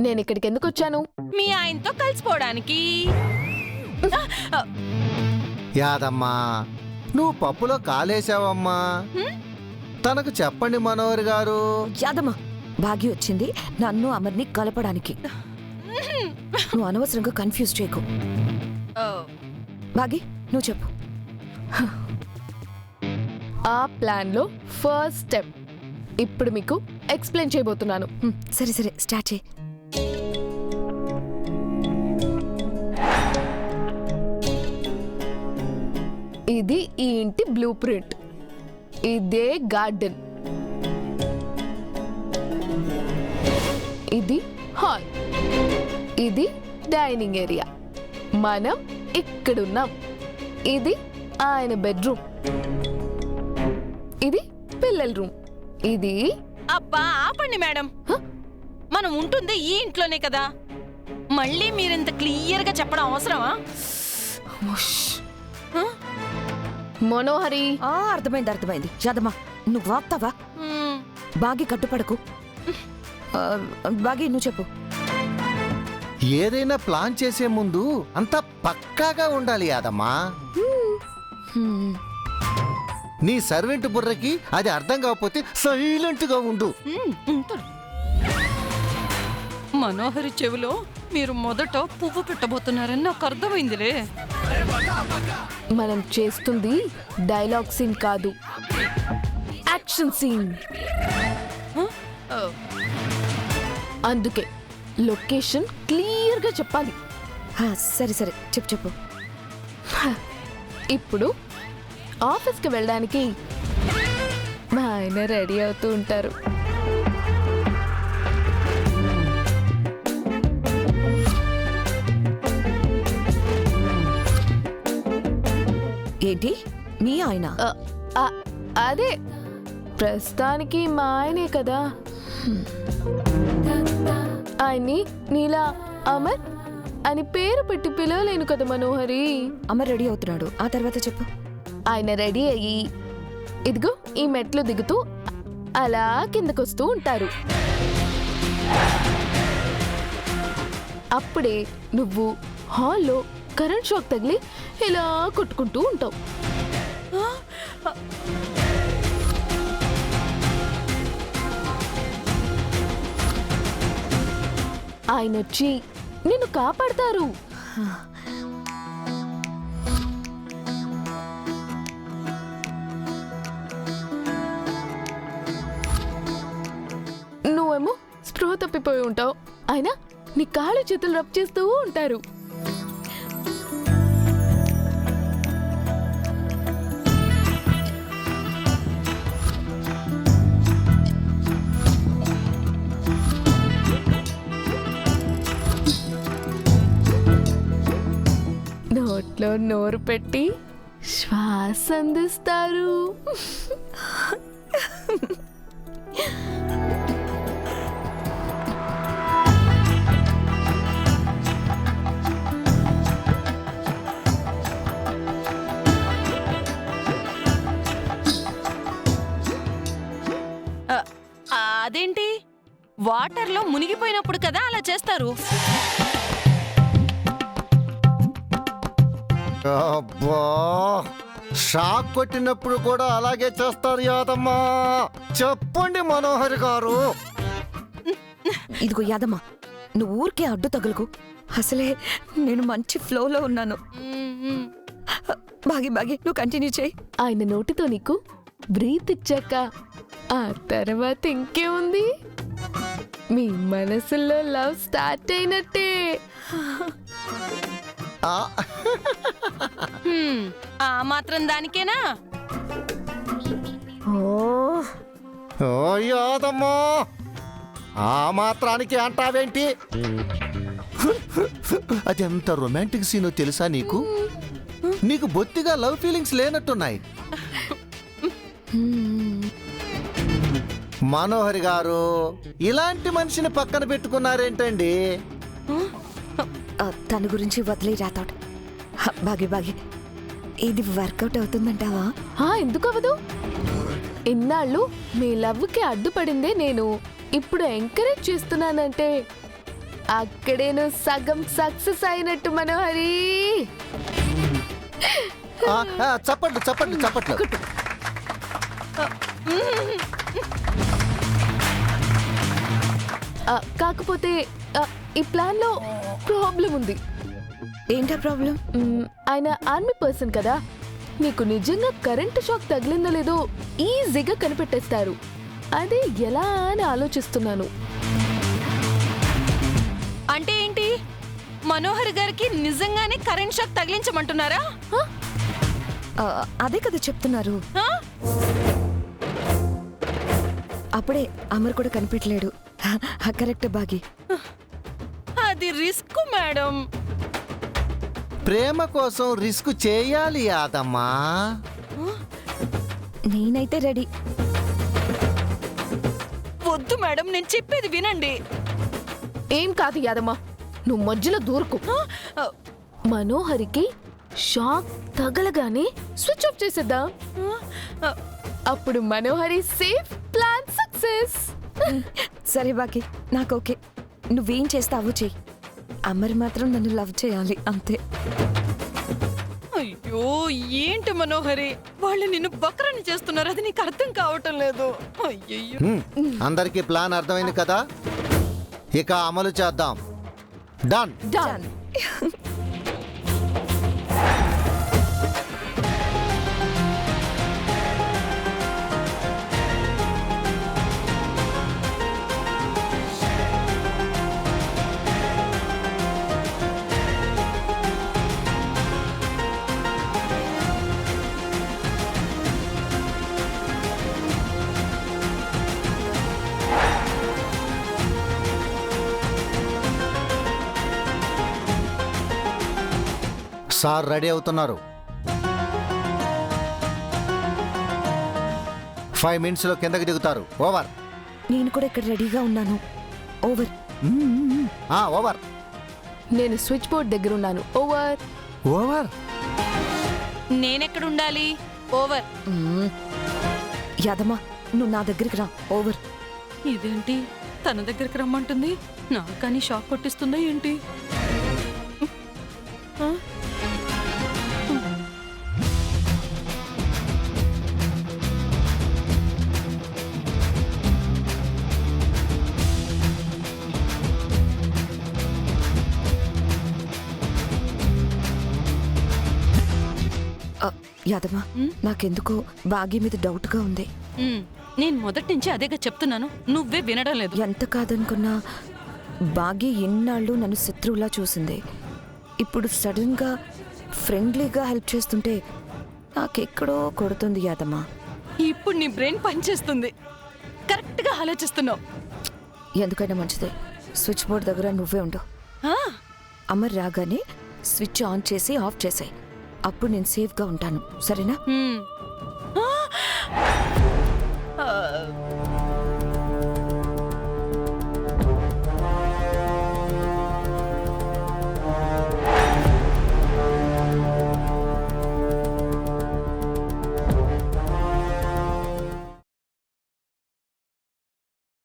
నేను ఇక్కడికి ఎందుకు వచ్చాను? మీ ఆయనతో కలిసిపోవడానికి. యాదమ్మా, నువ్వు పప్పులో కాలేసావమ్మా. తనకు చెప్పండి మనోహర్ గారు. యాదమ్మ, భాగ్య వచ్చింది నన్ను అమర్ని కలపడానికి. నువ్వు అనవసరంగా కన్ఫ్యూజ్ చేయకు. భాగి, నువ్వు చెప్పు. ఆ ప్లాన్ లో ఫస్ట్ స్టెప్ ఇప్పుడు మీకు ఎక్స్ప్లెయిన్ చేయబోతున్నాను. సరే సరే, స్టార్ట్ చేయి. ఇది ఈ ఇంటి బ్లూ ప్రింట్. ఇదే గార్డెన్, ఇది హాల్, ఇది డైనింగ్ ఏరియా. మనం ఇక్కడున్నాం. ఇది ఆయన బెడ్రూమ్, ఇది పిల్లల రూమ్, ఇది అబ్బా ఆపండి మేడం. మనం ఉంటుంది ఈ ఇంట్లోనే కదా, మళ్ళీ మీరింత క్లియర్ గా చెప్పడం అవసరమా? మనోహరి. అర్థమైంది అర్థమైంది. యాదమ్మ, నువ్వు వాపుతావా? బాగి కట్టుపడకు. బాగి, నువ్వు చెప్పు. ఏదైనా ప్లాన్ చేసే ముందు అంతా పక్కాగా ఉండాలి యాదమ్మా. నీ సర్వెంట్ బుర్రకి అది అర్థం కాకపోతే సైలెంట్ గా ఉండు. మనోహరి చెవిలో మీరు మొదట పువ్వు పెట్టబోతున్నారని నాకు అర్థమైందిలే. మనం చేస్తుంది డైలాగ్ సీన్ కాదు, యాక్షన్ సీన్. అందుకే లొకేషన్ క్లియర్ గా చెప్పాలి. సరే సరే, చెప్పు చెప్పు. ఇప్పుడు ఆఫీస్కి వెళ్ళడానికి మా ఆయన రెడీ అవుతూ ఉంటారు. ఏంటి మీ ఆయన? అదే, ప్రస్తుతానికి మా ఆయనే కదా. ఆయన్ని నీలా అమర్ అని పేరు పెట్టి పిలవలేను కదా మనోహరి. అమర్ రెడీ అవుతున్నాడు, ఆ తర్వాత చెప్పు. ఆయన రెడీ అయ్యి ఇదిగో ఈ మెట్లు దిగుతూ అలా కిందకొస్తూ ఉంటారు. అప్పుడే నువ్వు హాల్లో కరెంట్ షాక్ తగిలి ఇలా కొట్టుకుంటూ ఉంటావు. ఆయన వచ్చి నిన్ను కాపాడతారు. నువ్వేమో స్పృహ తప్పిపోయి ఉంటావు, ఆయన నీ కాళ్ళు చేతులు రబ్ చేస్తూ ఉంటారు. నోట్లో నోరు పెట్టి శ్వాస అందిస్తారు. అదేంటి, వాటర్లో మునిగిపోయినప్పుడు కదా అలా చేస్తారు? అబ్బా, షాక్ కొట్టినప్పుడు కూడా అలాగే చేస్తారు యాదమ్మా. చెప్పండి మనోహర్ గారు. ఇదిగో యాదమ్మ, నువ్వు ఊరికే అడ్డు తగులుకు. అసలే నేను మంచి ఫ్లోలో ఉన్నాను. బాగి బాగి, నువ్వు కంటిన్యూ చేయి. ఆయన నోటితో నీకు బ్రీత్ ఇచ్చాక ఆ తర్వాత ఇంకేముంది, మీ మనసులో లవ్ స్టార్ట్ అయినట్టే. ఆ మాత్రం దానికేనా? ఓ యాదమ్మా, ఆ మాత్రానికి అంటావేంటి? అది ఎంత రొమాంటిక్ సీనో తెలుసా నీకు? నీకు బొత్తిగా లవ్ ఫీలింగ్స్ లేనట్టున్నాయి. మనోహరి గారు, ఇలాంటి మనిషిని పక్కన పెట్టుకున్నారేంటండి? తన గురించి వదిలే రాతాడు. బాగి బాగి, ఇది వర్కౌట్ అవుతుందంటావా? ఎందుకు అవ్వదు? ఇన్నాళ్ళు మీ లవ్కి అడ్డుపడిందే నేను. ఇప్పుడు ఎంకరేజ్ చేస్తున్నానంటే అక్కడే నువ్వు సగం సక్సెస్ అయినట్టు మనోహరి. చప్పట్లు చప్పట్లు చప్పట్లు. కాకపోతే ఈ ప్లాన్ లో ప్రాబ్లం ఉంది. ఏంటా ప్రాబ్లం? ఆయన ఆర్మీ పర్సన్ కదా, నీకు నిజంగా కరెంటు షాక్ తగిలిందో లేదో ఈజీగా కనిపెట్టేస్తారు. అదే ఎలా అని ఆలోచిస్తున్నాను. అంటే ఏంటి, మనోహర్ గారికి నిజంగానే కరెంట్ షాక్ తగిలించమంటున్నారా? అదే కదా చెప్తున్నారు. ఆ? అప్పుడే అమర్ కూడా కనిపించలేడు. కరెక్ట్ బాగి. అది రిస్క్ మేడం. ప్రేమ కోసం రిస్క్ చేయాలి యాదమ్మా. నేనైతే రెడీ. వద్దు మేడం, నేను చెప్పేది వినండి. ఏం కాదు యాదమ్మా, నువ్వు మధ్యలో దూరకు. మనోహరికి షాక్ తగలగానే స్విచ్ ఆఫ్ చేసేద్దాం. అప్పుడు మనోహరి సేఫ్, ప్లాన్ సక్సెస్. సరే బాగి, నాకు ఓకే. నువ్వేం చేస్తావో చెయ్యి. అమర్ మాత్రం నన్ను లవ్ చేయాలి అంతే. అయ్యో ఏంటి మనోహరి, వాళ్ళు నిన్ను బక్రని చేస్తున్నారు, అది నీకు అర్థం కావటం లేదు. అయ్యయ్యో. అందరికీ ప్లాన్ అర్థమైంది కదా, ఇక అమలు చేద్దాం. డన్. డన్. సార్ రెడీ అవుతున్నారు. 5 minutes లో కిందకి దిగుతారు. ఓవర్. నేను కూడా ఇక్కడ రెడీగా ఉన్నాను. ఓవర్. ఓవర్. నేను స్విచ్ బోర్డ్ దగ్గర ఉన్నాను. ఓవర్. ఓవర్. నేనెక్కడ ఉండాలి? ఓవర్. యాదమ్మా, నువ్వు నా దగ్గరికి రా. ఓవర్. ఇదేంటి తన దగ్గరికి రమ్మంటుంది, నాకు కానీ షాక్ కొట్టిస్తుందా ఏంటి? ఆ? యాదమ్మా, నాకెందుకో బాగి మీద డౌట్గా ఉంది. నేను మొదటి నుంచి అదేగా చెప్తున్నాను, నువ్వే వినడం లేదు. ఎంత కాదనుకున్నా బాగి ఎన్నాళ్ళు నన్ను శత్రువులా చూసింది. ఇప్పుడు సడన్ గా ఫ్రెండ్లీగా హెల్ప్ చేస్తుంటే నాకెక్కడో కొడుతుంది యాదమ్మా. ఇప్పుడు నీ బ్రెయిన్ పనిచేస్తుంది, కరెక్ట్ గా ఆలోచిస్తున్నావు. ఎందుకైనా మంచిదే, స్విచ్ బోర్డ్ దగ్గర నువ్వే ఉండు. ఆ? అమర్ రాగానే స్విచ్ ఆన్ చేసి ఆఫ్ చేసాయి. అప్పుడు నేను సేఫ్గా ఉంటాను, సరేనా? ఆ!